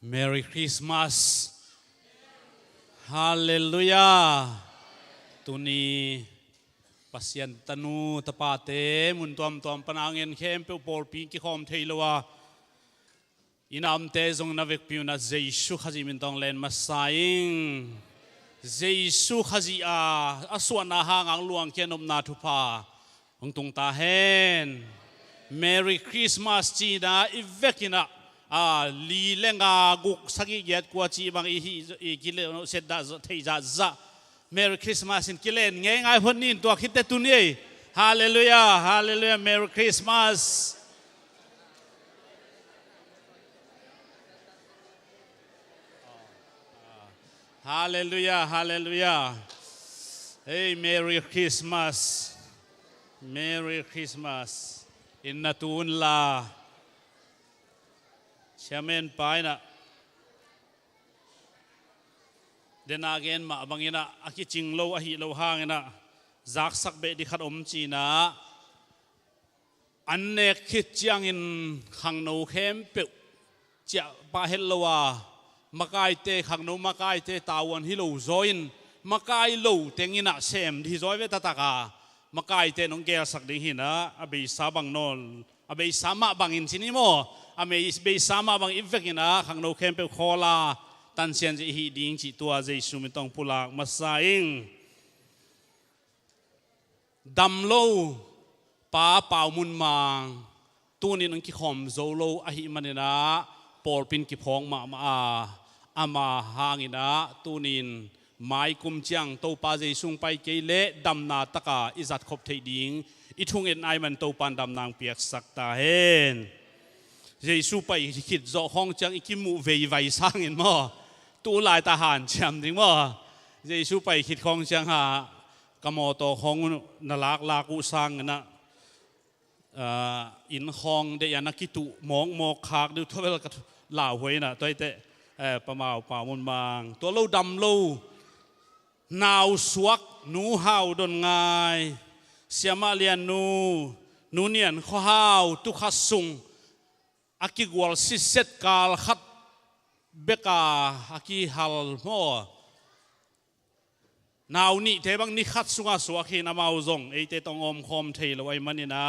Merry Christmas. Hallelujah. Tuni pasyan tanu tapate mun tuam panangin kempe por pi ki khom theilowa inam te zong navek piu na Jesu khaji min tong len masaing Jesu khaji a aswana hangang luang kenom na thupa ong tung ta hen Merry Christmas chi na ivekina li lenga guk sagi get kwa chi bang i kile set da thei za Merry Christmas in kilen ngai ngai honin to khite tunie hallelujah hallelujah Merry Christmas hallelujah hallelujah hey Merry Christmas Merry Christmas in natun la Chairman Paina then again ma bangina aki chinglo ahi lo hangina zak sak be di khat china anne khit chiang in khangno khem pe cha pa hellowa makai te khangno makai te tawon hi lo join makai lo tengina sem di joi ve tataka makai te nong gel sak ding hina abi sabang non abi sama bangin sinimo ame be sama bang invekina khangno kempe khola tan sian ji hi ding chi tua Jesu mi tong pulak masaing damlo pa paumun mang tunin ang ki khom zolo ahi manina porpin ki phong ma ama hangina tunin mai kum chiang to pa Jesu pai ke le damna taka izat khop thei ding ithung en ai man to pan dam nang piak sakta hen Jesu pai khit zo hong chang ikimu vei vai sang in mo tu lai ta han cham ding mo Jesu pai khit khong chang ha kamo to hong nalak la ku sang na in hong de yana kitu mong mo khak du thol ka la hoi na toi te pa mau pa mun mang to lo dam lo naw suak nu hau don ngai siama lian nu nian kho hau tu khasung aki gwal si set kal khat beka aki hal mo naw ni te bang ni khat sunga suak hi na mau zong ei te tong om khom thei lo ai manina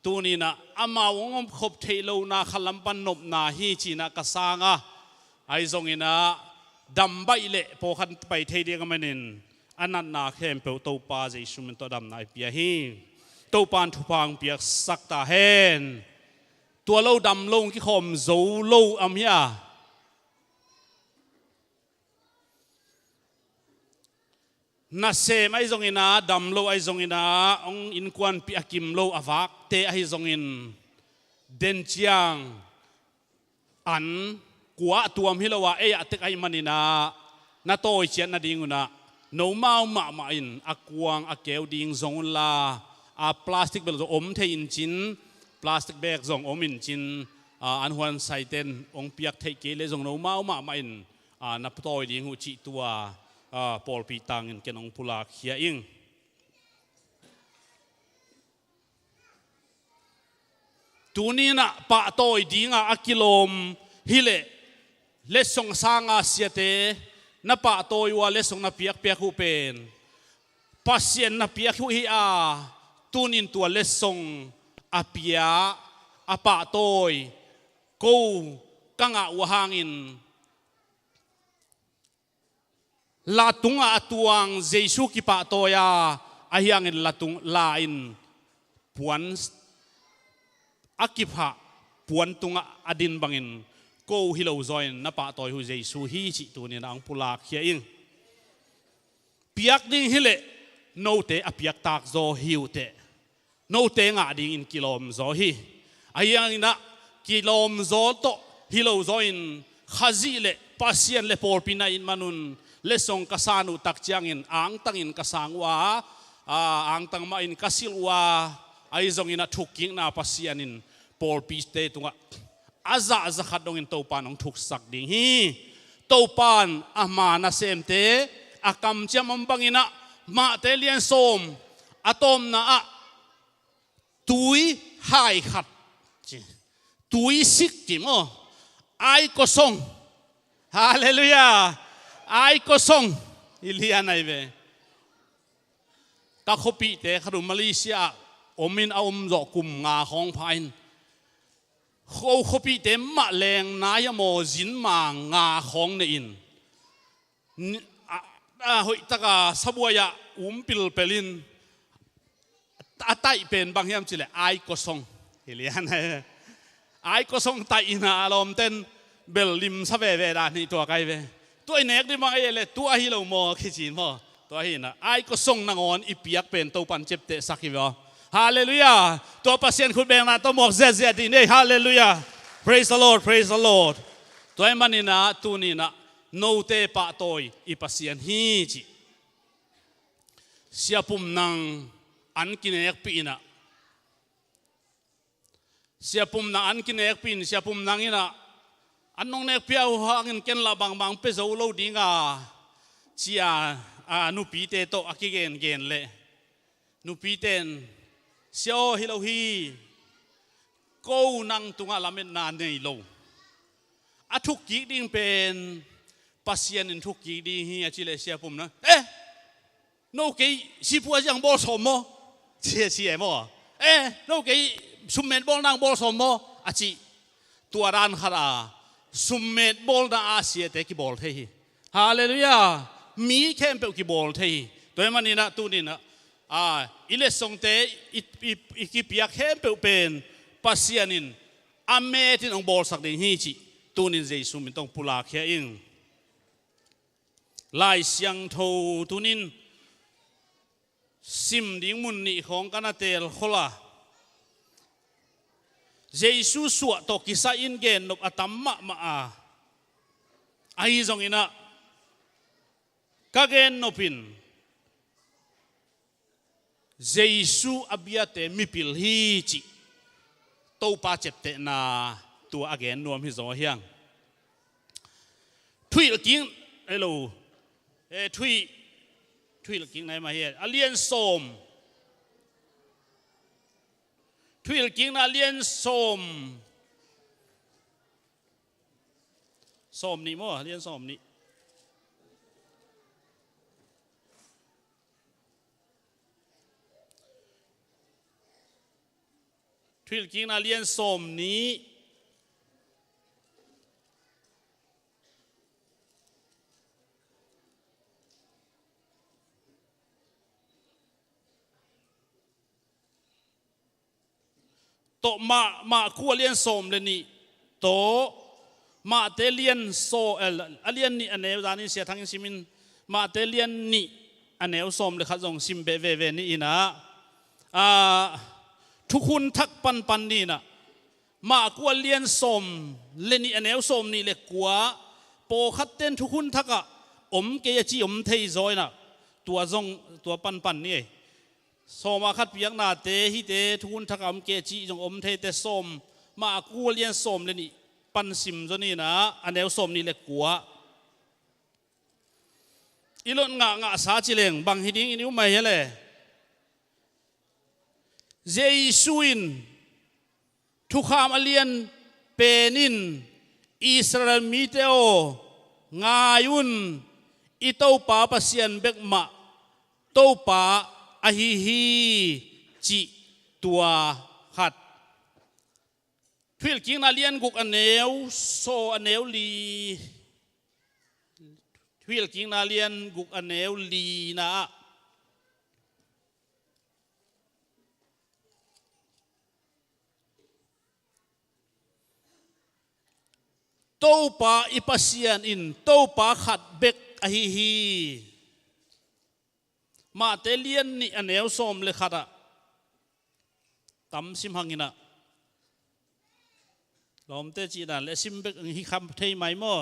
tu ni na ama om khop thei lo na khalam pan nop na hi chi na ka sanga ai zong ina dam bai le po khan pai thei de manin anan na khem pe to pa Jesu min to dam na pia hi to pan thu pang pia sakta hen tua lâu đầm lâu cái khom dấu lâu âm ya na sem ai zong ina đầm lâu ai zong ina ông in quan pi akim lâu avak te ai zong in den chiang an kwa tuam hilawa e atek ai manina na toi chian na dinguna no mau ma in akwang akeu ding zong la a plastic bel om the in chin plastic bag zong omin chin an huan saiten ong piak thei ke le zong no mau ma in na ptoi ding hu chi tua pol pi tang in kenong pula khia ing tunina pa toi dinga akilom hile le song sanga siate na pa toi wa le song na piak hu pen pasien na piak hu hi tunin tua le song apia apa toy ko kanga wahangin latunga atuang Jesu ki pa toya ahyangin latung lain puan akipha puan tunga adin bangin ko hilo join na pa toy hu Jesu hi chi tunin ang pulak hia ing piak ding hile no te apiak tak zo hiute no te nga ding in kilom zo hi ayang na kilom zo to hilo zo in khazi le pasien le por pina in manun le song kasanu tak chiang in ang tang in kasangwa ang tang ma in kasilwa ai zong ina thuking na pasian in por pi te tunga aza khat dong in to pan ong thuk sak ding hi to pan ama na sem te akam chamam bangina ma te lian som atom na túi hai khát túi xích chỉ mò ai có song hallelujah ai có song ilian này về các copy te khadu Malaysia omin zo kum nga hong phain khâu copy te ma leng na ya mo zin ma nga hong ne in hoi taka sabuaya pil pelin atai pen bang hiam chile ai ko song hilian ai ko song tai ina alom ten bel lim sa ve ve da ni to kai ve tôi nek di ma ele tua hi lo mo khichin mo tua hi na ai ko song nangon ipiak pen to pan chep te sakiwa hallelujah to pasien khut beng na to mok zet zet di nei hallelujah praise the lord toy manina tu ni na no te pa toy i pasien hi chi siapum nang an kinek pi na siapum na an kinek pin siapum nang ina anong nek piao hangin ken la bang bang pe zo lo dinga chia nu pi te to akigen gen le nu pi ten sio hi lo hi ko nang tunga lamen na nei lo athuk ki ding pen pasien in thuk ki ding hi chile siapum na no ke sipu ajang bol som mo chia mo no ke summen bol nang bol som mo achi tuaran khara summet bol na asia te ki bol the hallelujah mi kem pe ki bol the toy manina tu ni na ile song te ki pia kem pe pen pasianin ametin ong bol sak ding hi chi tunin jesu min tong pula khia ing lai siang tho tunin sim ding mun ni khong kana tel khola jesu suwa to kisa in gen nop atamma ma ai zong ina kagen nopin jesu abiate mipil hi chi to pa chepte na tu again nuam hi zo hiang thui king hello thui king nai ma he alien som thui king na alien som ni mo alien som ni thui king na alien som ni to ma ku alien som le ni to ma te lien so alien ni anew dani sia thang simin ma te lien ni anew som le khazong sim be ve ni ina thukun thak pan ni na ma ku alien som le ni anew som ni le kwa po khatten thukun thaka ke chi thei zoi na tua zong tua pan ni soma khat piak na te hi te thun thakam ke chi jong the te som ma ku lian som le ni pan sim zo ni na anew som ni le kwa ilon nga sa chi leng bang hi ding inu mai hele jesuin thu kham alien penin israel miteo ngayun ito pa pasian bek ma to pa ahi chi tua khat phil king na lian guk anew so anew li phil king na lian guk anew li na to pa ipasian in to pa khat bek ahi ma te lian ni anew som le khata tam sim hangina lom te chi dan le sim bek hi kham thei mai mo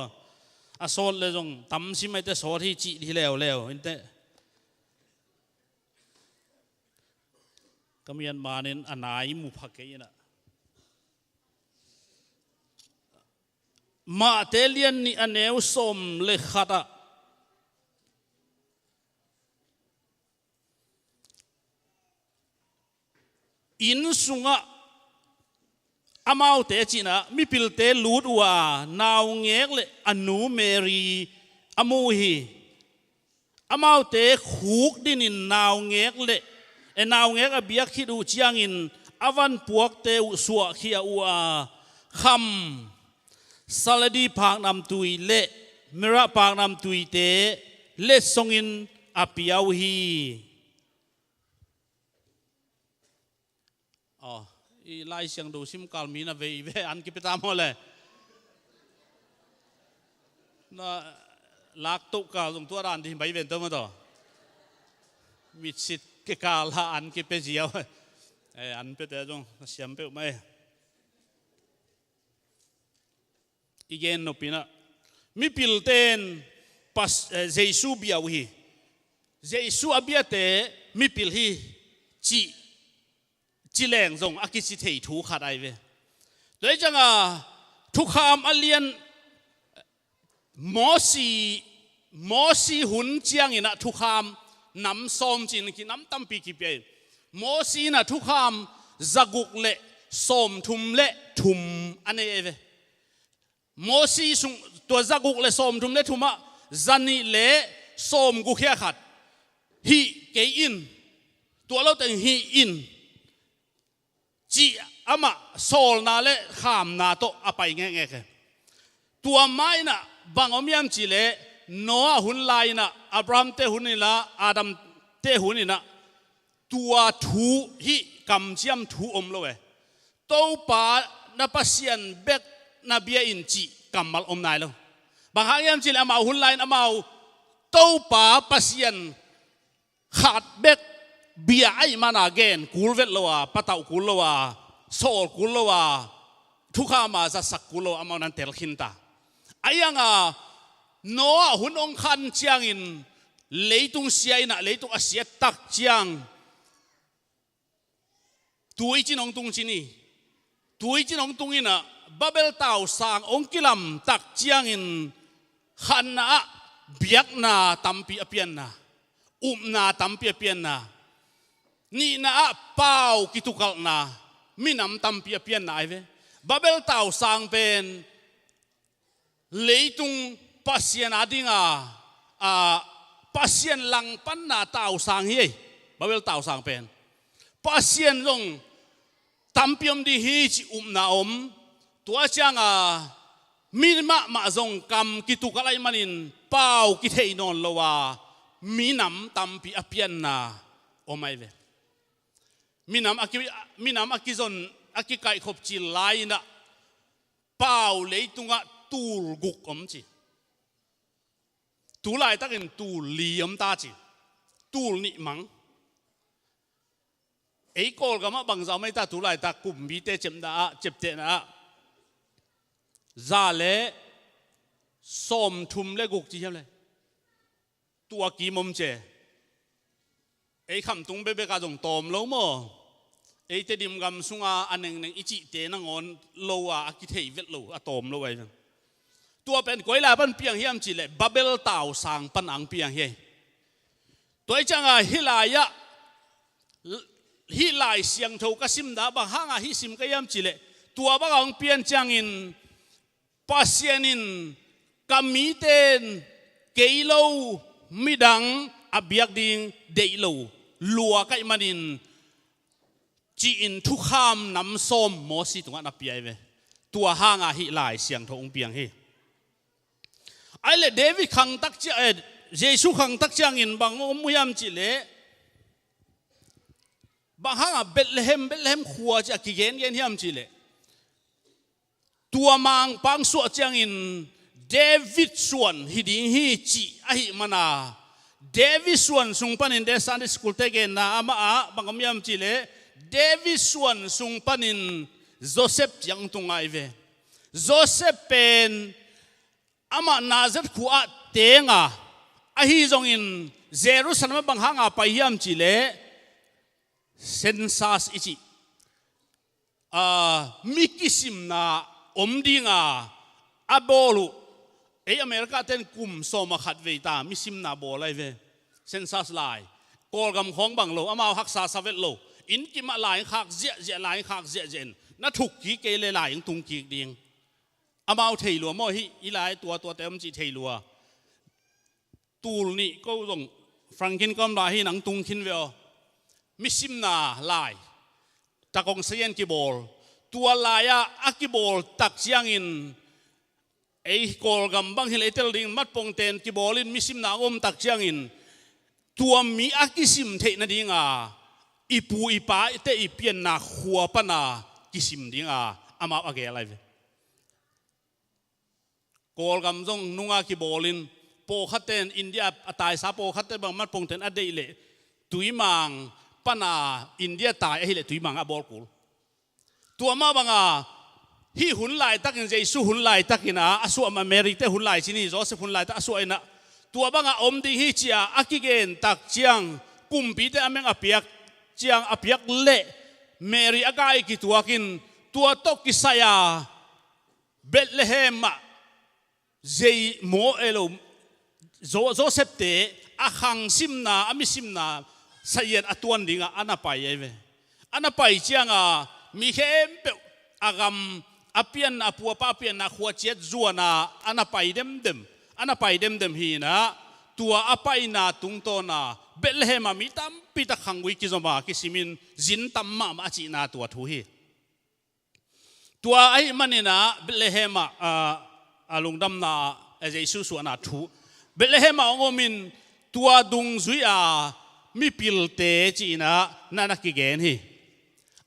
asol le jong tam sim mai te so thi chi thi lew inte kamian manin anai mu phake ina ma te lian ni anew som le khata in sunga amau te china mi pil te lut wa naw ngek le anu Mary amu hi amau te khuk din in naw ngek le e naw ngek a biak khi du chiang in avan puak te u suwa khia u a kham saladi phak nam tui le mira phak nam tui te le songin apiau hi i lai siang do sim kal mi na ve an ki peta mo le na lak tu ka long tua ran di bai ven to ma to mi sit ke ka la an ki pe jiao an pe te jong siam pe mai igen no pina mi pil ten pas jesu biau hi jesu abiate mi pil hi chi leng zong akisi thei thu khat ai ve doi changa thu kham alien mosi hun chiang ina thu kham nam som chin ki nam tampi ki pe mosi na thu kham zaguk le som thum le thum ane ve mosi sung to zaguk le som thum le thuma zani le som gu khia khat hi ke in to lo teng hi in chi ama sol na le kham na to apai nge ke tua mai na bangom yam chi le Noah hun lai na Abraham te hun ila Adam te hun ina tua thu hi kam chiam thu om lo we to pa na pasian bek na bia in chi kamal om nai lo bang hang yam chi le amau hun lai na amau to pa pasian khat bek bia ai mana gen kulvet lo wa patau kul lo wa sol kul lo wa thu kha ma za sak kul lo amau nan tel khinta ayanga Noah hun ong khan chiang in leitung sia ina leitung asia tak chiang tui chin ong tung chini tui chin ong tung ina Babel tau sang ong kilam tak chiang in khan na biak na tampi apian na na tampi apian na ni na pau kitukal na minam tampi apian na ai ve Babel tau sang pen leitung pasien adinga pasien lang pan na tau sang hi Babel tau sang pen pasien long tampiom di hi chi na tua changa minma ma zong kam kitukalai manin pau ki thei non lowa minam tampi apian na omai ve minam akizon akikai khop chi lai na pau leitunga tul guk om chi tu lai takin tu liam ta chi tul ni mang ei kol gama bang za mai ta tu lai ta kum bi te chem da chep te na za le som thum le guk chi hem le tua ki mom che ei kham tung be ka jong tom lo mo ei te dim gam sunga aneng neng ichi te na ngon lo a ki thei vet lo a tom lo wai tua pen koi la pan piang hiam chi le Babel tau sang pan ang piang he toi changa hilaya hilai siang tho ka sim da ba hanga hi sim ka yam chi le tua ba ang pian chang in pasianin kamiten keilo midang abiak ding deilo lua kai manin chi in thu kham nam som mo si tunga na piai ve tua hanga hi lai siang tho ong piang he ai le David khang tak chi Jesu khang tak chang in bang muyam chi le bang hanga Bethlehem khua cha ki gen hiam chi le tua mang pang su chang in David suan hi ding hi chi a hi mana David suan sung panin de Sunday school te gen na ama a bangam yam chi le David suan sung panin Joseph chang tungai ve Joseph pen ama nazat khua tenga a hi zong in Jerusalem bang hanga pa hiam chi le census ichi mikisim na omdinga abolu ei America ten kum soma khat ve ta misim na bolai ve census lai kol gam khong bang lo amao haksa savet lo in ki ma lai khak zia lai khak zia jen na thuk ki ke le lai ing tung ki ding amau thei lua mo hi ilai tua tem chi thei lua tul ni ko rong frankin kom la hi nang tung khin veo misim na lai takong sayen ki bol tua laya akibol tak chiang in ei kol gam bang hil etel ding mat pong ten ki bolin misim na tak chiang in tua mi akisim the na dinga ipu ipa te ipian na khua pa na kisim dinga ama age lai kol gam jong nunga ki bolin po khaten India atai sa po khaten bang mat pong ten adei le tuimang pana India tai hi le tuimang a bol kul tua ma banga hi hun lai takin Jesu hun lai takina asu ama Mary te hun lai chini Joseph hun lai ta asu ina tua banga om ding hi chia akigen tak chiang kumpi te ameng apiak chiang apiak le Mary agai ki tuakin tua tok ki saya Bethlehem zai mo elo Joseph te akhang simna amisimna sayen atuan dinga anapai eve anapai chianga mi khem pe agam apian apua papian na khua chet zuana anapai dem hi na tua apai na tung to na Bethlehem mi tam pita khangwi ki zoma ki simin zin tam ma chi na tua thu hi tua ai manina Bethlehem alungdam na Jesu su na thu Bethlehem ngomin tua dung zuia mi pilte chi na nana ki gen hi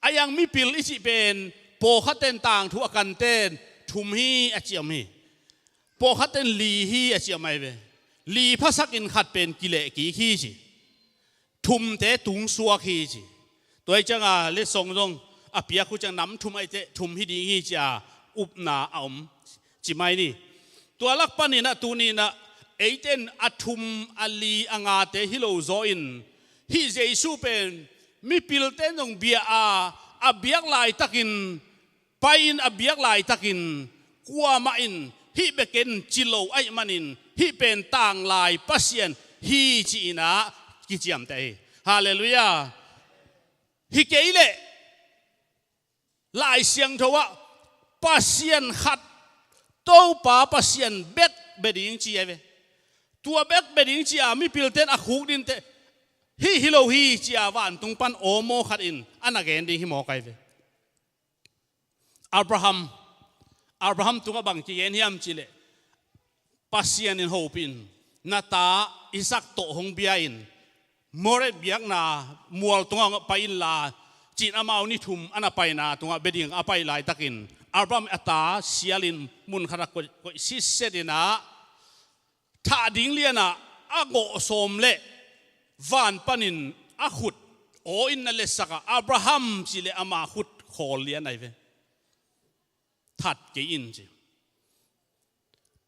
ayang mi pil ichi pen po khaten tang thu akan ten thum hi achiam hi po khaten li hi achiam ai ve li phasak in khat pen kile ki khi chi thum te tung suwa khi chi toy changa le song jong apia khu chang nam thum ai te thum hi ding hi cha up na aum chi mai ni tua lak pani na tu ni na eiten athum ali anga te hilo zo in hi Jesu pen mi pil ten jong bia abiak lai takin pain abiak lai takin kwa ma in hi beken chilo ai manin hi pen tang lai pasien hi chi na ki chiam te hallelujah hi keile lai siang thowa pasien khat to pa pasien bet beding chi ave tua bet beding chi mi pil ten a khuk din te hi hilo hi chia van tung pan omo khat in anagen ding hi mo kai ve Abraham tunga bang chi en hiam chile pasian in hopin nata Isaac to hong bia in more biak na mual tunga pain la chin amau ni thum ana pai na tunga beding apai lai takin Abraham ata sialin mun khara ko si sedina tha ding liana ago som le van panin akhut o in na lesaka Abraham chile ama khut khol lian ai ve that ke in chi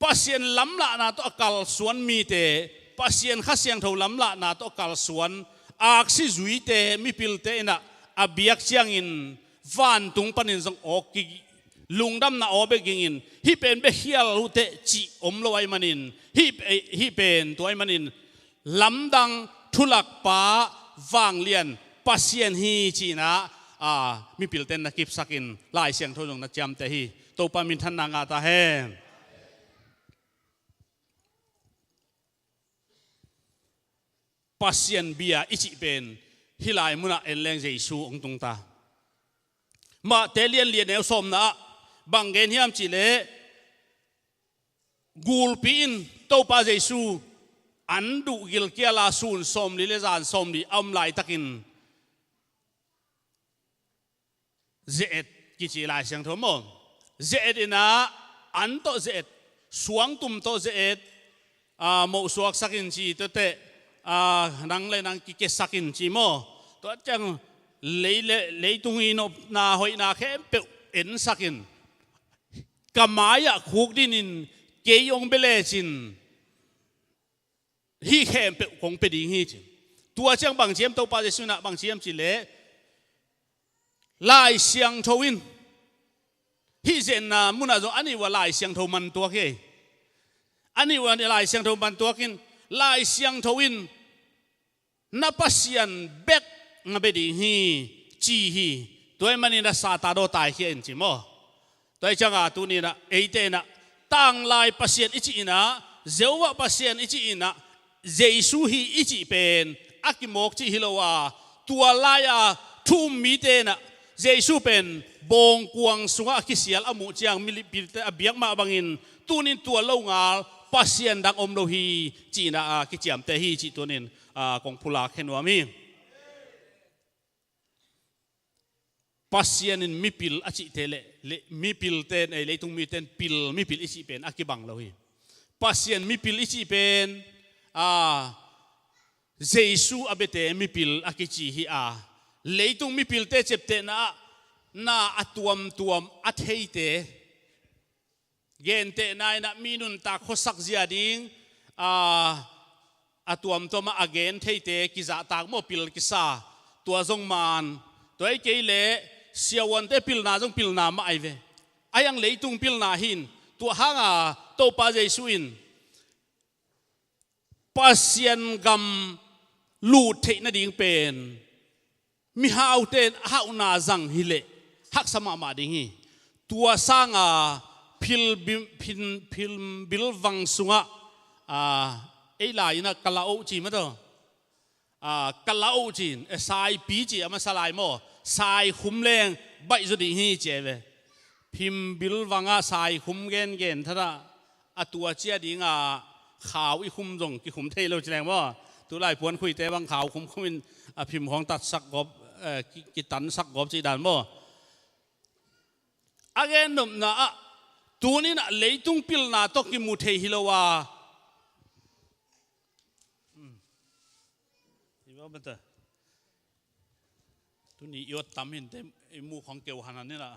pasien lam la na to akal suan mi te pasien khasiang tho lam la na to kal suan ak si zui te mi pil te na abiak chiang in van tung panin jong ok ki lungdam na obe gingin hi pen be hial hu te chi om lo ai manin hi pen to ai manin lamdang thulak pa wang lian pasien hi chi na mi pil ten na kip sakin lai siang tho jong na cham te hi to pa min than na nga ta he pasien bia ichi pen hilai muna enleng Jesu ong tung ta ma telian lian el som na bangen hiam chi le gul pin to pa Jesu an du gil kia la sun som li le zan som li am lai takin zet ki chi lai siang tho mo zet ina an to zet suang tum to zet mo suak sakin chi to te nang le nang ki ke sakin chi mo to chang le tung hi no na hoi na khem pe en sakin kamaya khuk dinin ke yong bele chin hi khem pe kong pe ding hi chi tua chang bang chiam to pa Jesu na bang chiam chi le lai siang thowin hi zen na muna zo ani wa lai siang tho man tua ke ani wa lai siang tho man tua kin lai siang thowin na pasian bek nga be ding hi chi hi tôi mà nên là sa ta đô tài hiện chỉ mò tôi chẳng à tu nên là ấy tên là tăng lại pasien ít chỉ na dấu vợ pasien ít chỉ na Giêsu hi ít chỉ pen akimok chỉ hilowa tua lai à thum mi tên na Giêsu pen bong quang sunga kisial amu chiang milipil te abiak ma bangin tunin tua lâu ngal pasien đang om lo hi chỉ na cái chiam te hi chỉ tunin kong pula khenwa mi pasien in mipil achi tele mipil ten ai leitung mi ten pil mipil ichi pen akibang lo hi pasien mipil ichi pen Giêsu abete mipil akichi hi leitung mipil te chepte na atuam atheite gente na minun ta khosak zia ding atuam to ma again theite kiza tak mo pil kisa tua zong man toy ke le siawan te pil na jong pil na ma ai ve ayang leitung pil na hin tua hanga to pa Giêsu in pasien gam lu the na ding pen mi hau ten hau na zang hile hak sama ma ding hi tua sanga pil bil wang sunga ei lai na kalao chi ma to kalao chin sai pi chi ama salai mo sai khum leng bai zo di hi che ve phim bil wanga sai khum gen thara atua chia dinga khao i khum jong ki khum thei lo chleng mo tu lai puan khui te bang khao khum khumin phim hong tat sak gop ki tan sak gop chi dan mo again nom na tunin leitung pil na to ki mu thei hilowa iwa bata tuni yo tamin te mu khong keu hanan ni la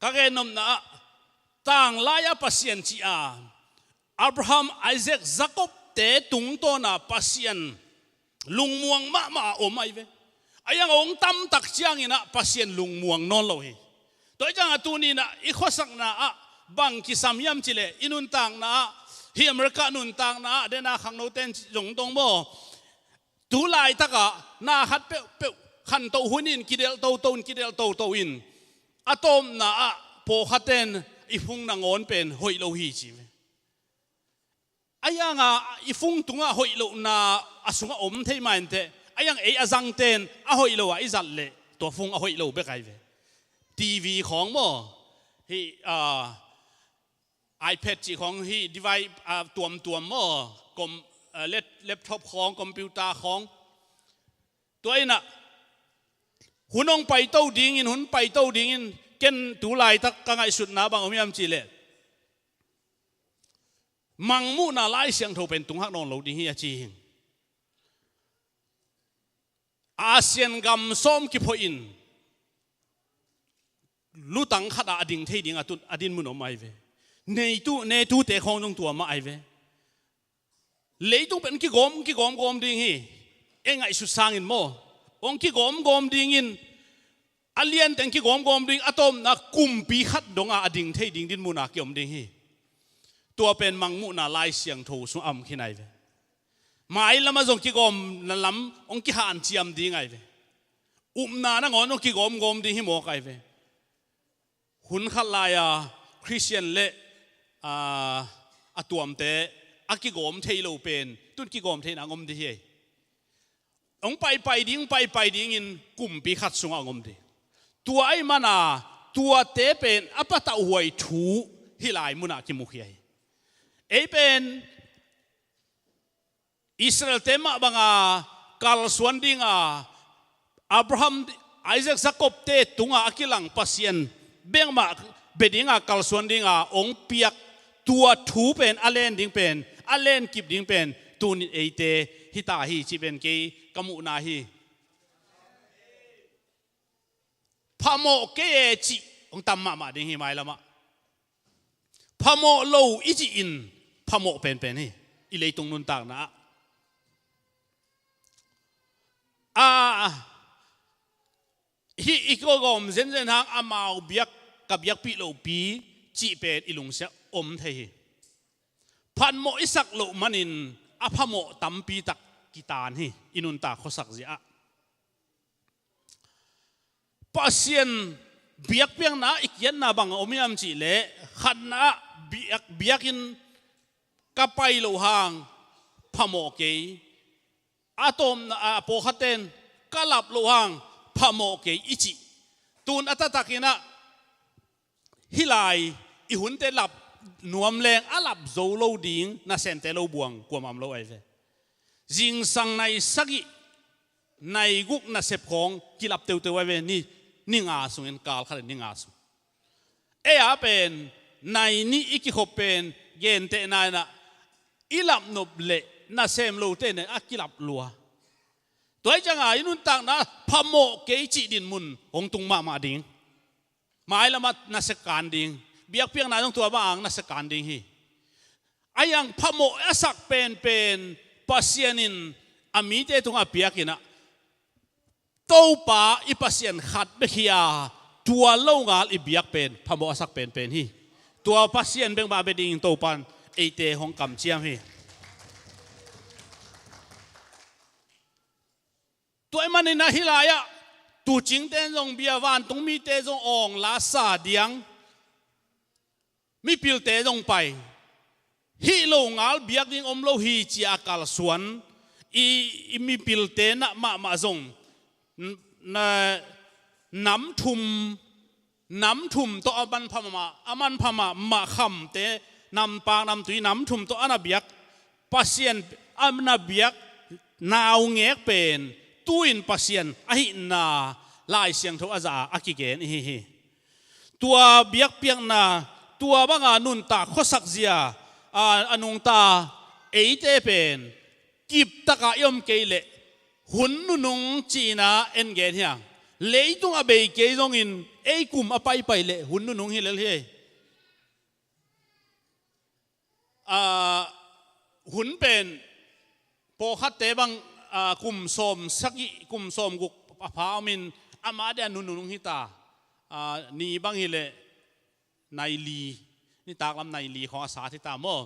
kage nom na tang laya pasien chi Abraham Isaac Jacob te tung to na pasien lungmuang ma omai ve ayang ong tam tak chiang ina pasien lungmuang non lo hi toy jang atuni na ikhosak na bang ki samyam chile inun tang na hi America nun tang na de na khang no ten jong dong mo tu lai taka na hat pe khan to hunin kidel to in atom na po khaten ifung na ngon pen hoi lo hi chi ayang ifung tunga hoi lo na asunga om thei man te ayang ei azang ten hoi lo izat le to fung hoi lo be kai ve TV ของmo hi iPad จีของhi device ตัวมคอมแล็ปท็อปของคอมพิวเตอร์ของตัวเองน่ะหุ่นองไปเต้าดิ้งอินหุ่นไปเต้าดิ้งอินเก่นตูไลตักกังไอสุดนาบางอมิยามจีเลมังมูน่าไล่เสียงโทเป็นตุงหักนองเหลาดิ้งฮีอาจีอาเซียนกำซ้อมกิพอินลูตังขัดอดิ่งเทดิ่งตุนอดินมุนอมไอเวเนตูเตะของจงตัวมาไอเวเลยต้องเป็นกิกอมดิ่งฮีเองไอสุดสร้างอินโมองกิกอมดิ่งอินอเลียนแต่งกิกอมดิ่งอะตอมนักกุมปีขัดดงอดิ่งเทดิ่งดินมุนักยอมดิ่งฮีตัวเป็นมังมุนาไล่เสียงโทสุอัมขี้ไหนเวหมายละมาจงกิกอมนั่นล้ำองกิหานเจียมดิ่งไอเวนานะงอนองกิกอมดิ่งฮีโมกไอเวหุ่นขัดลายคริสเตียนเละตัวมเตะกิกอมเทโลเป็นตุนกิกอมเทนางอมดีเฮองไปดิ้งอินกุมปีขัดสุงอมดีตัวไอ้มันตัวเตะเป็นปะตะหวยถูฮิลายมุนากิมุขยัยเป็นอิสราเอลเตมะบังกัลสวนดิ้งอับราฮัมไอแซค Jacobเตะตุงกิลังปัสยันเบ่งมาเบดิ้งกัลสวนดิ้งองเปียกตัวถูเป็นอเลนดิ้งเป็นอเลนกิบดิ้งเป็นตูนเอเตฮิตาฮีจีเป็นกีกมุนาฮีพะโมเกเอจิองตัมมาดิ้งฮีไม่ละมาพะโมโลอิจิอินพะโมเป็นฮีอิเลยตรงนุนต่างนะฮีอีกก็มเซนทางอามาเบียกกับยักปีโลปีจีเป็นอิลุงเสอมเทพันโมอิสักโลมันินอภโมตัมปีตัก kitan hi inun ta khosak zia pasien biak piang na ikyan na bang omiam chi le khan na biakin kapai lo hang phamo ke atom na po khaten kalap lo hang phamo ke ichi tun atatakina hilai i hun te lap nuam leng alap zo lo ding na sen te lo buang kwamam lo ai ve jing sang nai sagi nai guk na sep khong kilap teu teu ai ve ni nga sungen kal khale ni nga su e a pen nai ni iki khopen gen te na na ilap nop le na sem lo te ne akilap lua toy changa inun tak na phamo ke chi din mun ong tung ma ding mai lama na se kan ding biak piang na tung tua ba ang na se kan ding hi ayang phamo asak pen pasianin ami te tung apiakina to pa i pasien khat be khia tua lo ngal i biak pen phamo asak pen hi tua pasien beng ba be ding to pan e te hong kam chiam hi toy manina hilaya tu ching ten jong bia van tung mi te jong ong la sa diang mi pil te jong pai hi lo ngal biak ding om lo hi chi akal suan i mi pil te na ma jong na nam thum to aman phama ma kham te nam pa nam tui nam thum to ana biak pasien amna biak naw ngek pen tuin pasien ahi na lai siang tho aza akigen hi tua biak piang na tua banga nun ta khosak zia anung ta eite pen kip taka yom keile hun nunung china engen hiang leitung abe ke jong in ei kum apai pai le hun nunung hi lel he hun pen po khat te bang kum som saki kum som guk phamin amade nunung hita ni bang hile nai li ni taklam nai li kho asa thi ta mo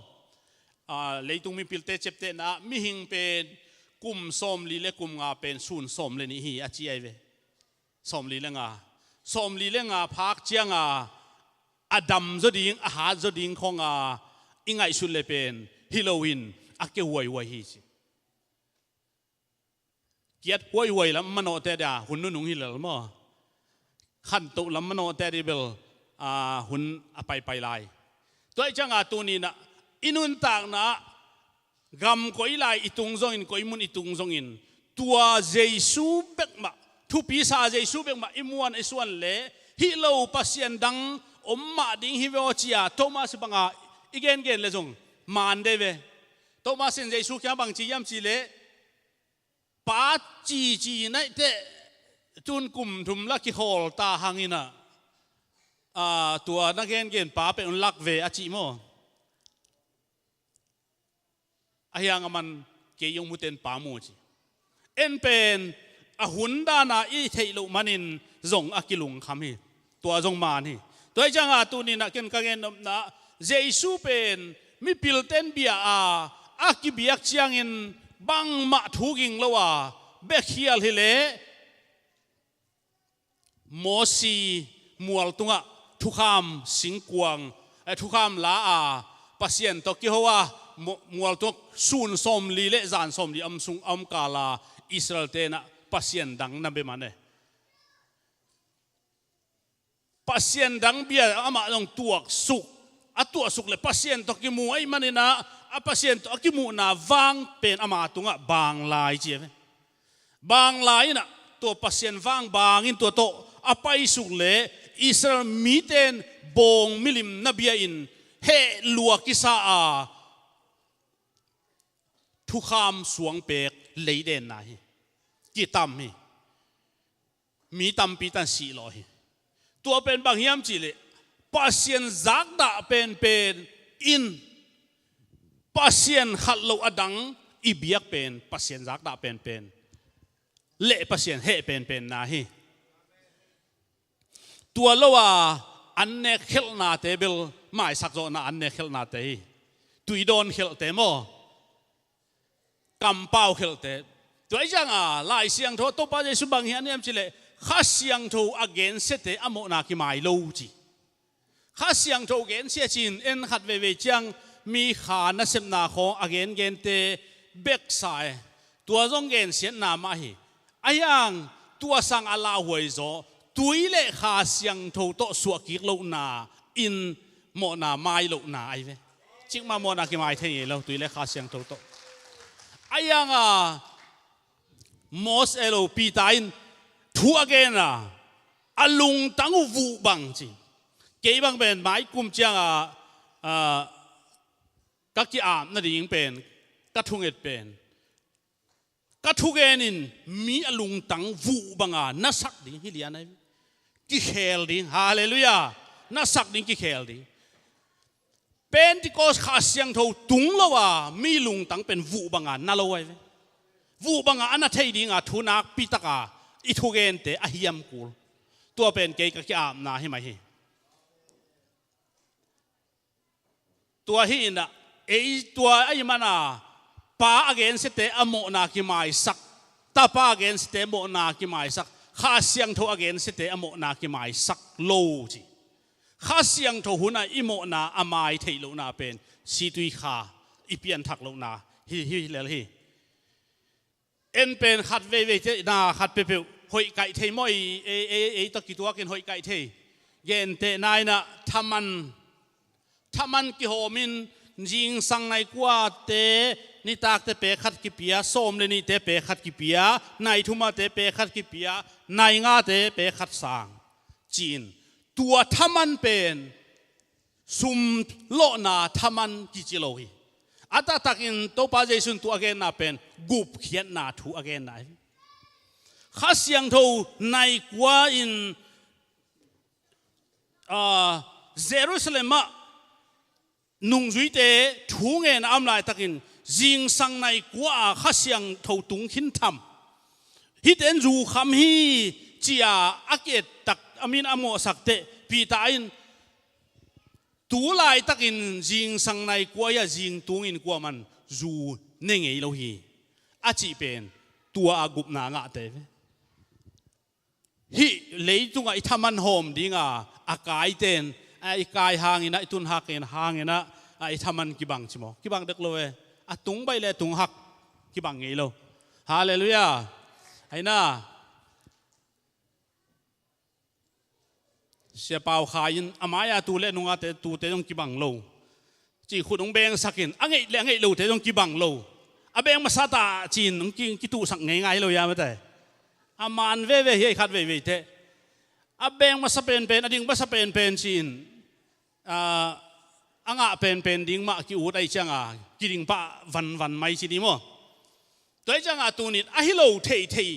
leitung mi pilte chepte na mi hing pen kum som li le kum nga pen sun som le ni hi achi ai ve som li le nga phak chianga adam zo ding a ha zo ding khonga ingai sul le pen halloween ake wai hi kiat wai lam mano te da hun nung hi lal mo khan to lam mano te ri bel hun apai pai lai toy changa tu ni na inun tak na gam koi lai itung zong in koi mun itung zong in tua jesu pek ma thu pi sa jesu pek ma imuan isuan le hi lo pasien dang omma ding hi vo chia thomas banga igen gen le zong man de ve thomas in jesu kya bang chi yam chi le pa chi nai te tun kum thum la ki hol ta hangina tua na gen pa pe un lak ve achi mo ayang aman ke yung muten pa mo chi en pen a hunda na i theilo manin zong akilung kham hi tua zong man hi toy changa tu ni na ken ka gen na jesu pen mi pilten bia akibiak chiang in bang ma thuging lowa bekhial hile mosi mual tunga thukham singkwang thukham la pasien to ki howa mual tok sun som li le zan som li amsung am kala israel te na pasien dang na be mane pasien dang bia ama long tuak suk atua suk le pasien to ki mu ai manina a pasien to ki mu na wang pen ama tunga bang lai che bang lai na to pasien wang bangin to apai suk le israel miten bong milim na bia in he lua kisa thu kham suang pek leiden na hi ki tam hi mi tam pi tan si lo hi tua pen bang hiam chi le pasien zak da pen in pasien khat lo adang ibiak pen pasien zak da pen le pasien he pen na hi tua lowa anne khel na te bel mai sak zo na anne khel na te hi tui don khel te mo cầm bao khel te tuổi chăng lại xiang thô tô ba Giêsu bằng hiền em chỉ lệ khá xiang thô again sẽ te amo na ki mai lâu chi khá xiang thô again sẽ chín en khát về chăng mi khá na xem na khó again gen te bek sai tua rong gen xiên na ma hi ayang tua sang ala huai zo tuổi lệ khá xiang thô to suak kiệt lâu na in mo na mai lâu na ai ve chính mà mo na ki mai thế lâu tuổi lệ khá xiang thô to ayang mos elo pitain thu again alung tangu vu bang chi ke bang ben mai kum chang các ki am na ding pen ka thunget pen ka thugenin mi alung tang vu banga na sak ding hi lian ai ki khel ding hallelujah na sak ding ki khel ding Pentecost kha siang tho tung lo mi lung tang pen vu banga na lo ai vu banga ana thei ding thu nak pitaka I thu gen te a hiam kul tua pen ke ka ki am na hi mai hi tua hi na tua ai mana pa again se te amo na ki mai sak ta pa again se te mo na ki mai sak kha siang tho again se te amo na ki mai sak lo chi kha siang tho huna imo na amai thei lo na pen si tui kha ipian thak lo na hi le hi en pen khat ve te na khat pe hoi kai thei moi e to ki tua ken hoi kai thei gen te nai na thaman ki homin jing sang nai kwa te ni tak te pe khat ki pia som le ni te pe khat ki pia nai thuma te pe khat ki pia nai nga te pe khat sang chin tua thaman pen sum lo na thaman ki chi lo hi ata takin to pa Jesu tu again na pen gup khian na thu again nai kha siang tho nai kwa in Jerusalem nung zui te thu nge na am lai takin jing sang nai kwa kha siang tho tung hin tham hit en zu kham hi chia aket tak amin amo sakte pi ta in tu lai takin jing sang nai kwa ya jing tung in kwa man zu ne ngei lo hi a chi pen tua agup na nga te hi leitunga I thaman hom dinga akai ten ai kai hangin ai tun hakin hangina ai thaman ki bang chimo ki bang dak lo e atung bai le tung hak ki bang ngei lo hallelujah aina sia pau khain amaya tu le nunga te tu te jong ki bang lo chi khudong beng sakin angai le angai lo te jong ki bang lo abeng masata chin nung ki tu sak ngai ngai lo ya ma te aman ve hi khat ve te abeng masapen pen ading masapen pen chin anga pen ding ma ki ut ai changa kiring pa van mai chi ni mo toi changa tu nit a hi lo thei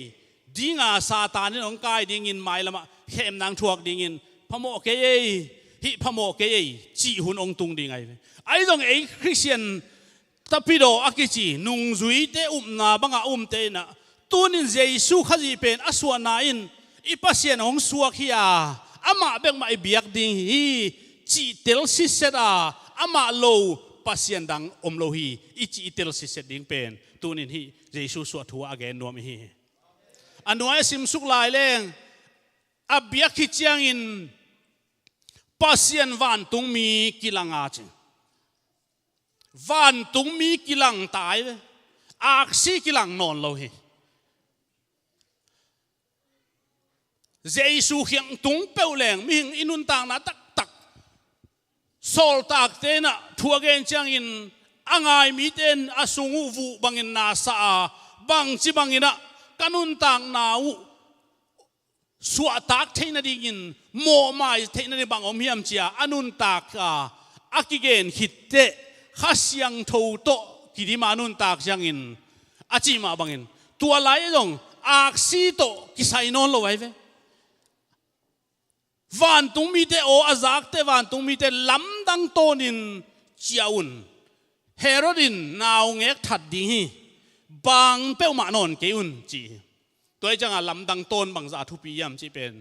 dinga satan ni ong kai ding in mai lama khem nang thuak ding in phamo ke ei hi phamo ke ei chi hun ong tung ding ai dong ei Christian tapido akichi nung zui te na banga te na tunin Jesu khaji pen aswa na in ipasien ong suak hiya ama beng mai biak ding hi chi tel si seta ama lo pasien dang lo hi I chi tel si set ding pen tunin hi Jesu suat hu again nom hi anoi sim suk lai leng abiak hi chiang in pasien van tung mi kilanga chi van tung mi kilang tai aksi kilang non lo hi Jesu hiang tung peu leng mi hing inun tang na tak sol tak te na thua gen chang in angai mi ten asungu vu bangin na sa bang chi bangina kanun tang na u suwa tak theina ding in mo mai theina ni bang om hiam chia anun tak akigen hitte khasyang tho to kidima anun tak chang in achi ma bangin tua lai dong aksi to kisai non lo wai ve van tung mi te o azak te van tung mi te lam dang tonin chiaun Herodin naw ngek that ding hi bang peu ma non keun chi toi changa lam dang ton bang za thu pi yam chi pen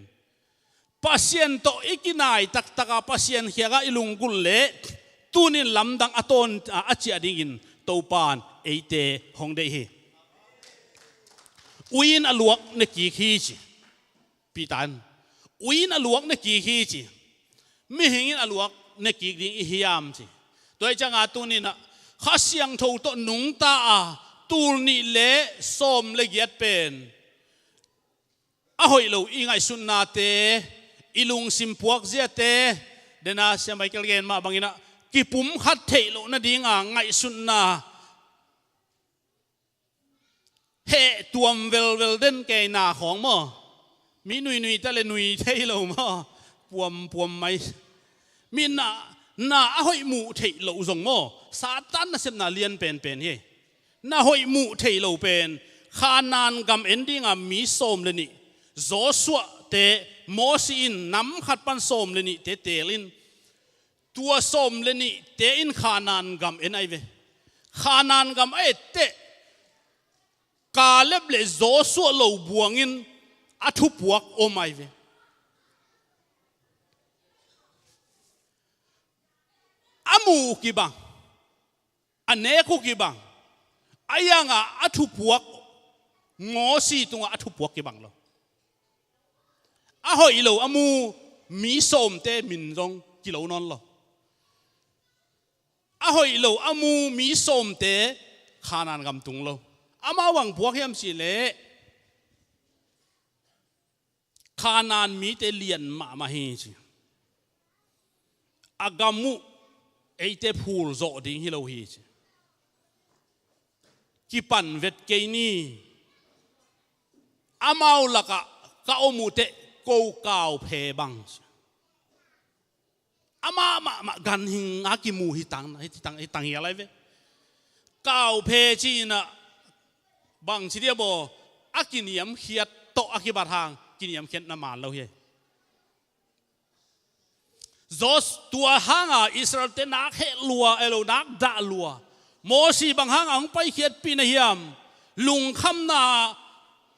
pasien to ikinai tak taka pasien hiaga ilungkul le tunin lam dang aton achi ading in to pan ate hong dei hi uin aluak ne ki khi chi pi tan uin aluak ne ki khi chi mi hingin aluak ne ki ding i hiam chi toy changa tunin na kha siang tho to nung ta a tul ni le som le giat pen a hoi lo i ngai sun na te ilung sim puak zia te dena se Michael gen ma bangina ki pum khat thei lo na dinga ngai sun na he tuam vel den ke na khong mo mi nui ta le nui thei lo mo puam mai mi na a hoi mu thei lo zong mo satan na sem na lian pen he na hoi mu thei lo pen khanan gam ending a mi som le ni Joshua te Mosin nam khat pan som le ni te telin tua som le ni te in khanan gam en ai ve khanan gam ai te Caleb le Joshua lo buangin athu puak o mai ve amu ki bang ane ku ki bang ayanga athu puak ngosi tunga athu puak ki bang lo a hoi lo amu mi som te min rong ki lo non lo a hoi lo amu mi som te khanan gam tung lo ama wang puak hiam si le khanan mi te lian ma hi chi agamu eite phul zo ding hi lo hi chi ki pan vet ke ni amau laka ka omu te ko kaw phe bang ama ma gan hing a ki mu hi tang ya lai ve kaw phe chi na bang chi dia bo akiniam khiat to akibat hang kiniam khiat na man lo he Jos tua hanga Israel te nak he lua elo nak da lua Mosi bang hang ang pai khiat pi na hiam lung kham na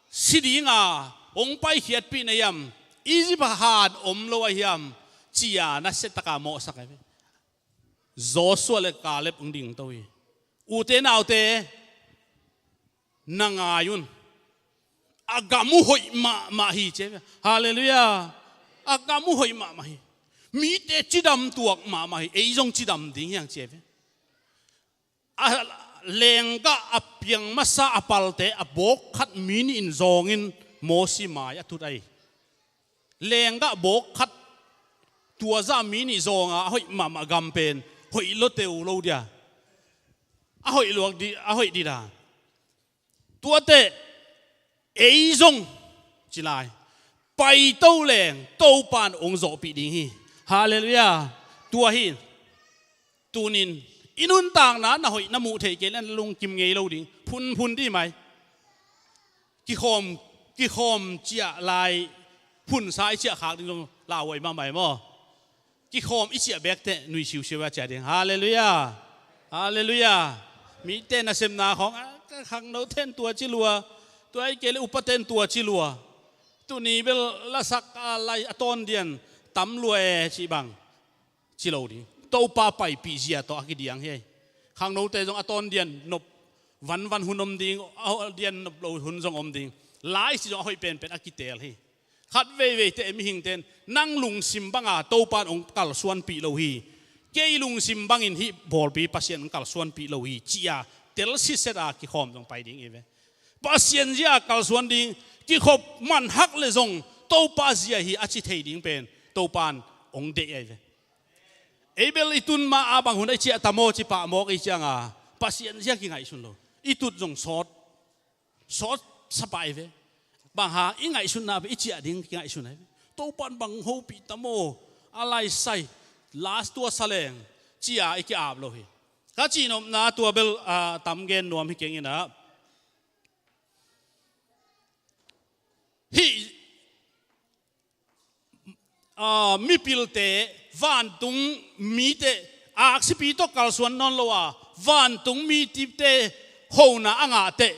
sidinga ong pai khiat pi na yam easy ba hard om lo hiam chia na setaka mo sakai Joshua le Caleb ung ding to u te nau te nangayun agamu hoi ma hi che hallelujah agamu hoi ma hi mi te chidam tuak ma hi ei jong chidam ding yang che a lenga apyang masa apalte abok khat min in zongin Mosi mai atudai lenga bok khat tua za mini zonga hoi mama gampen hoi lo teu lo dia a hoi luak di a hoi di da tua te ei zong chilai pai to leng to pan ong zo pi ding hi hallelujah tua hi tunin inun tang na hoi na mu thei ke lan lung kim ngei lo ding phun di mai ki khom chia lai phun sai chia khak ding la wai ma mai mo ki khom i chia bek te nui siu siu cha ding hallelujah mi te na sem na khong khang no ten tua chi lua tua ai ke le upaten tua chi lua tu ni bel la sak lai aton dian tam lue chi bang chi lo di to pa pai pi zia to akidiang he khang no te jong aton dian nop van hunom ding dian nop lo hun jong om ding lai si jong hoi pen akitel hi khat ve te mi hing ten nang lung sim banga to pan ong kal suan pi lo hi ke lung sim bangin hi bol pi pasien kal suan pi lo hi chia tel si sera ki khom jong pai ding eve pasien zia kal suan ding ki khop man hak le jong to pa zia hi achi thei ding pen to pan ong de eve ebel itun ma abang hun ai chia tamo chi pa mo ki changa pasien zia ki ngai sun lo itut jong sot sapai ve bang ha ingai sun na be chia ding ki ngai sun ai to pan bang ho pi tamo alai sai last tua saleng chia iki ab lo hi ka chi nom na tua bel tam gen nuam hi keng ina hi mi pilte van tung mi te aksipi to kal suan non lowa van tung mi tip te ho na anga te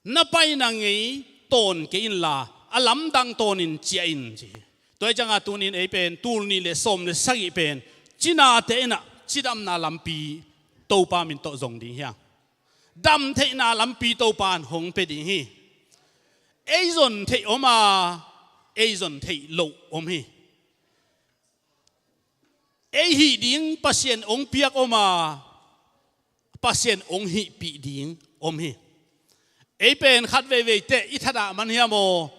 na pai na ngei ton ke in la alam dang ton in chia in chi toy changa tunin ei pen tul ni le som le sagi pen china te na chidam na lampi to pa min to zong ding hiang đam thế na làm pi tàu pan hong pe đi hi Asian thế oma Asian thế lộ hi hi ding pasien ong piak oma pasien ong hi pi ding hi pen khát về te ithada man hiamo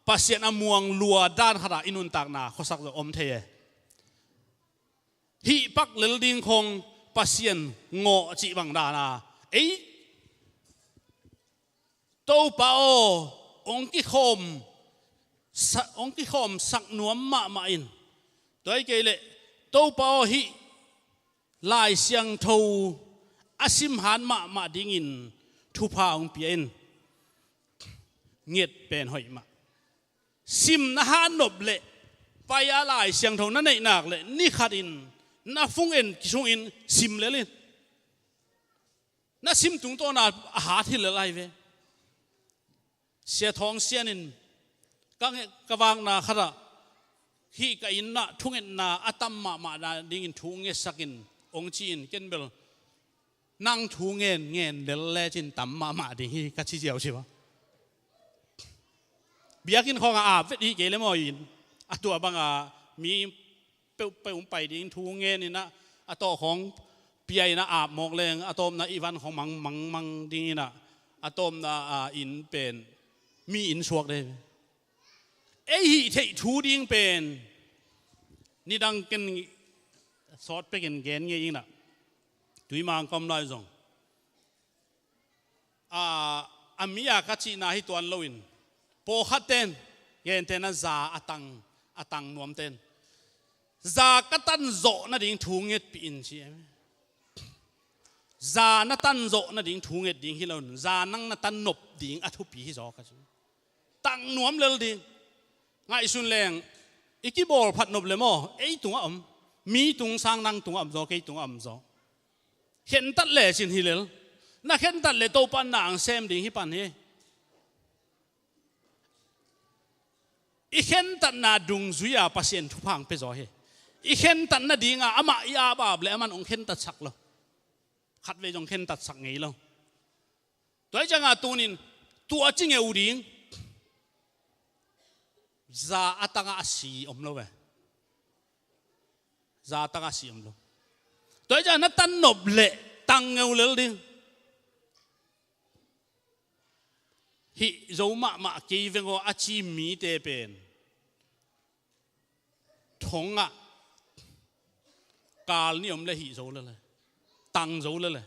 pasien amuang lua dan khada inun tak na khosak zo the hi pak lel ding khong pasien ngo chi bang da na tàu bao ong ki khom sak nuam ma in tối cái lệ tàu bao hi lai siang thâu asim han ma ding in thu pa ong pien nghiệt pen hoi ma sim na han nộp lệ paya lai siang thâu na nei nak lệ ni khat in na phung en kisung in sim le lên na sim tung to na ha thi le lai ve sia thong sian in ka wang na khara hi ka in na thung en na atam ma na ding in thung nge sakin ong chi in ken bel nang thu ngen del le chin tam ma di hi ka chi jiao chi ba biakin khong vet hi ke le mo in atua banga mi pe pai ding thu ngen ni na ato khong piai na mok leng atom na iwan khong mang ding na atom na in pen mi in suak de hi thei thu ding pen ni dang ken sort pe gen gen nge ing na tui mang kom lai zong amia kachi na hi tuan loin po khaten gen ten na za atang nuam ten za katan zo na ding thunget pi in chi za na tan zo na ding thunget ding hilon za nang na tan nop ding athu pi hi zo ka chu tang nuam lel ding ngai sun leng ikibol phat nop le mo tunga mi tung sang nang tunga zo ke tunga zo hiện tắt lệ xin hi lel na hiện tắt lệ tàu pan nang xem ding hi pan he hiện tắt na dung zuya pasien thu phang pe zo he hiện tắt na dinga ama ya ba ble aman ong hiện tắt sak lo khát về trong hiện tắt sak ngei lo toy changa tunin tua ching e uding za atanga asi lo ve za atanga asi lo tôi cho nó tan nộp lệ tăng ngâu lớn đi hi dấu mạ kỳ về ngô achi mi tê bền thong cào ni lệ hi dấu lệ tăng dấu lệ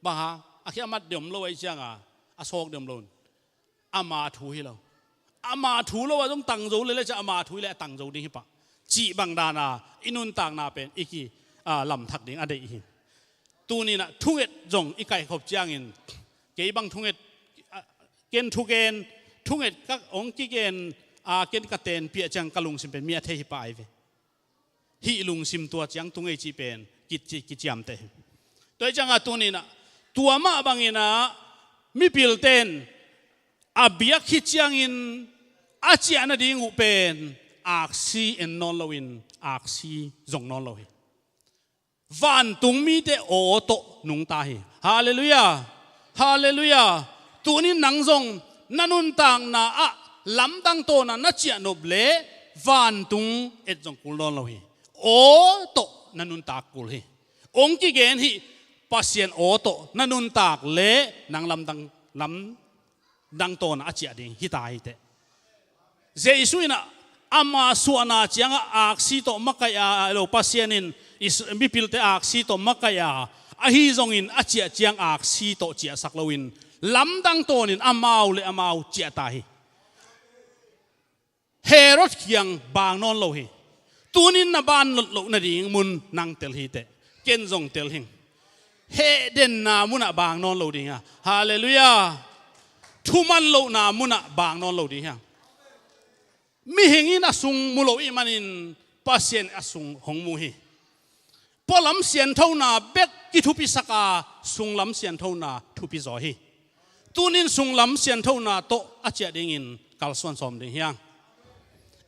bà ha khi mà điểm lâu ấy chăng sọc điểm luôn ama thu hi lâu ama thu lâu trong tăng dấu lệ cho ama thu lệ tăng dấu đi hi pa chỉ bằng đà inun tăng na bền iki làm thắc đến ở đây tu ni na thunget jong ikai khop chiang in ke bang thunget ken thunget các ong ki ken ken ka ten pia chang kalung sim pen mia the hi pai ve hi lung sim tua chiang tungai chi pen ki chiam te toi changa tu ni na tua ma bangina mi pil ten abiak hi chiang in achia na ding u pen aksi en non lowin aksi jong non lowi van tung mi te o to nung ta hi hallelujah hallelujah tunin nang zong nanun tang na lam dang to na chia nob le van tung et jong kul non lo hi o to nanun tak kul hi ong ki gen hi pasien o to nanun tak le nang lam dang to na chia ding hi ta hi te jesu ina ama suana chianga aksi to makaya lo pasienin is bipil te aksi to makaya ahi zongin achia chiang aksi to chia saklowin lamdang tonin amau chia ta hi herod kiang bang non lo hi tunin na ban lo na ding mun nang tel hi te ken zong tel hing he den na muna bang non lo ding hallelujah thuman lo na muna bang non lo ding ha mi hingin asung mulo imanin pasien asung hongmu hi polam sian thona bek ki thupi saka sunglam sian thona thupi zo hi tunin sunglam sian thona to achia dingin kalson som ding hiang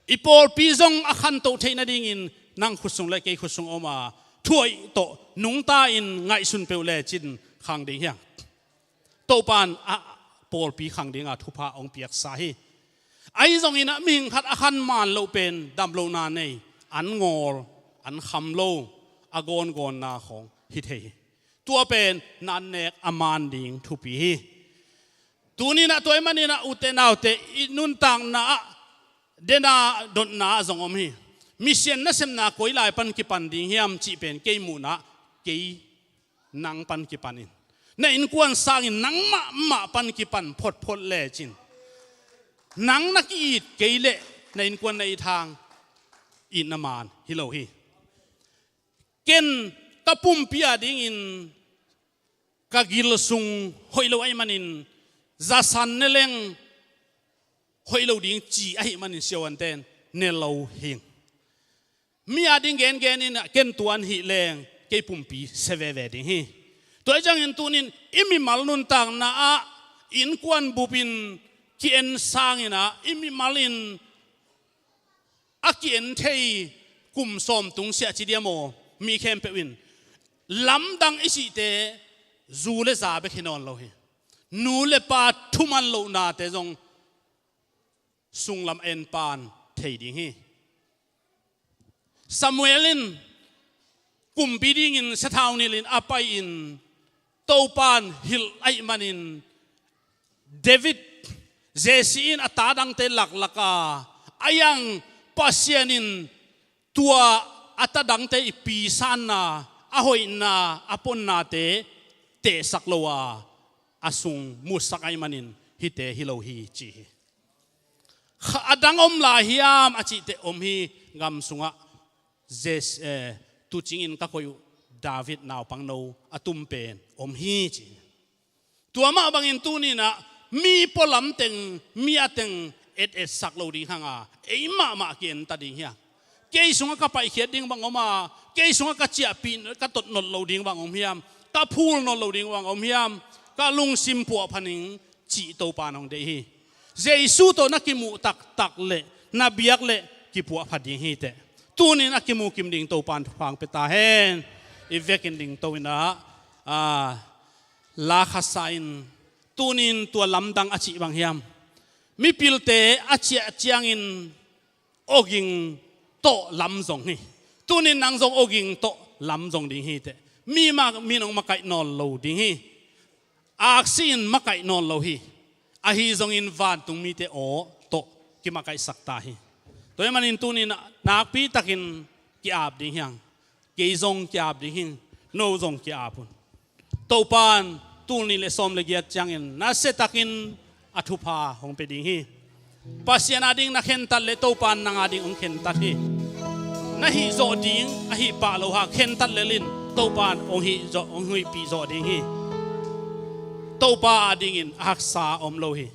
ipol pizong akhan to theina dingin nang khusung le ke khusung oma thuai to nungta in ngai sun peule chin ขังดิ่งเฮียตัวปานปอลปีขังดิ่งทุพาองเปียกสาฮีไอ้ตรงนี้นะมิงขัดขันมานโลเป็นดำโลนาในอันงอลอันคำโลอากอนกอนนาของฮิตเฮตัวเป็นนันเนกอามานดิ่งทุปีตัวนี้นะตัวมันนี่นะอุเตนาวเตนุนตังนะเดนาดนนาจงอมฮีมิเชนนะเซมนาคุยลายปันกิปันดิ่งเฮียมจีเป็นเกยมูนะเกยนังปันกิปันินในอินกวนสร้างนังมาปันกิปันพดเล่จินนังนักอีดเกยเล่ในอินกวนในทางอินนามานฮิโลฮีเกนตะปุ่มพิอาดิ่งอินกะกิลซุงหอยโลไอมันินซาสันเนเลงหอยโลดิ่งจีไอมันินเชียวอันเตนเนโลหิงมีอาดิ่งเกนอินเกนตัวอันฮิเลงเกยปุ่มปีเซเวดิ่งฮีตัวจังอินตัวนินอิมิมัลนุนตังนาอินกวนบุบินกีเอ็นสร้างอินะอิมิมัลินอากีเอ็นเทยกุมสมตุงเสียจีเดียโมมีเข้มเปวินลำดังอิสิเตจูเลซาเบขินอนโลหินูเลปาทุมันโลนาเตจงสุงลำเอ็นปานเทยดิ่งฮีซามูเอลินกุมปีดิ่งอินเสถาวนิลินอภัยอินโตปานฮิลไอมันินเดวิดเจซีนอัตาดังเตลักลักาอายังปัสยานินตัวอัตดังเตปีซานาอหอยนาอปนนาเตสักโลวาอาสุงมุสักไอมันินฮิเตฮิโลฮีจีอดังอมลาฮิยามอจิเตอมฮีงามสุงะเจสตูจิงอินก็คอยดาวิดนาวปังโนอตุมเป็นอมฮีจีตัวมาบางอินตูนี่นะมีปลำเต็งมีอเต็งเอ็ดสักโลดิ่งห่างเอ้ยมาเกียนตัดดิ่งเฮียเกยสงก็ไปเขียดดิ่งบางอมาเกยสงก็เจียปีนก็ตดนนโลดิ่งบางอมเฮียมก็พูลนนโลดิ่งบางอมเฮียมก็ลุงซิมปัวพันิงจีโตปานองเดฮีเจสุโตนักกิมูตักเละนาเบียกเละกิปัวพัดดิ่งฮีเตตัวนี้นักกิมูกิมดิ่งโตปานฟังเปตาเฮนอีเวกินดิ่งโตวินะลาคาไซน์ตัวนี้ตัวลำดังอาชีบางเฮียมมีพิลเตอาชีเจียงอินโอกิงโตลำจงฮีตัวนี้นางจงโอกิงโตลำจงดิ่งฮีเตมีน้องมาไก่นอนโลดิ่งฮีอาซีนมาไก่นอนโลฮีอาฮีจงอินวานตุงมีเตโอโตกิมาไก่สักตาฮีตัวมันอินตัวนี้นักปีตักินกีอาบดิ่งฮีเกยจงกีอาบดิ่งฮีโนจงกีอาบุนโตปานตูนี่เลสอมเลกียจังอินน่าเสตักินอัฐุพาหงเปดิ่งฮีปัสยานาดิ่งนักเข็นตัดเลโตปานนางอาดิ่งองเข็นตัดฮีน่าฮีโจดิ่งอาฮีปาโลหะเข็นตัดเลลินโตปานองฮีโจองฮีปีโจดิ่งฮีโตปาอาดิ่งอินอักษาอมโลฮี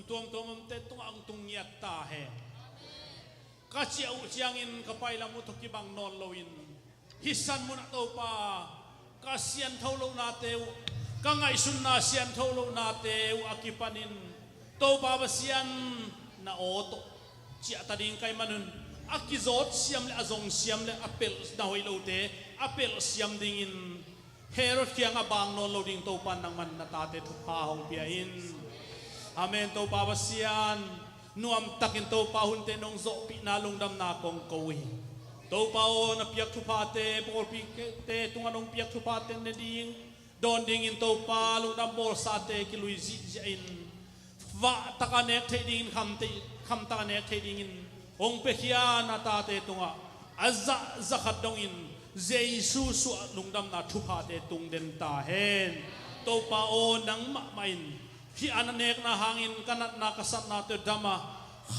buntuang tomom te tung ang tungyat tahe. Kasi au siangin kapay lang mo to kibang non lawin. Hisan mo na to pa. Kasiyan taulo natew. Kanga isun na siyan taulo natew akipanin. To babasiyan na oto. Siya tading kay manun. Akizot siyam le azong siyam le apel na hoilote. Apel siyam dingin. Herod kaya nga bang non loading to pan ng man natate to pahong piyahin. Amen to babasiyan. Nuam takin to pahunte nong zo pinalong dam na kong kawi. To pao na piyak tupate pokol pikete tunganong piyak tupate na ding don dingin to palong dam bol sate kiluizi jain. Va takanek te dingin kam takanek te dingin. Ong pekya na tate tunga azza zakat dongin. Jesu su lungdam na tupate tung den tahen. To pao nang main. Hi ananek na hangin kanat na kasat na te dama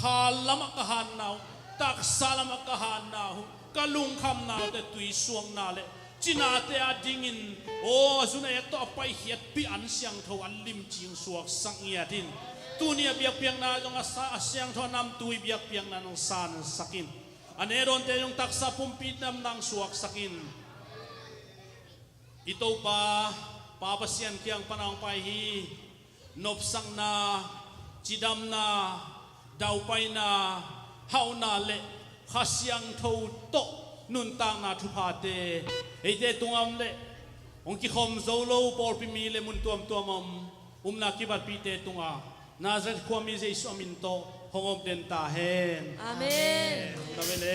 halama kahanaw tak salama kahanaw kalungkam na te tui suang na le cinate adingin o zuna yak to apai hiat pi an siang tho alim jing suak sang iatin tunia biak piang na jong asa asyang tho nam tui biak piang na nong san sakin aneron te yung taksa pumpit nam nang suak sakin ito pa papasyan kiyang panang pahi nopsang na จิดำนาดาวไปนาเฮานาเละข้าเสียงเท่าโตนุนต่างนาทุพาเตเอเจตุงอมเละองค์กิคมโซโลปอร์พิมีเลมุนตัวมนาคิบัดปีเตตุงอานาจัดความมีเจสุอามินโตหงอบเดนตาเฮนอาเมนตะเวเล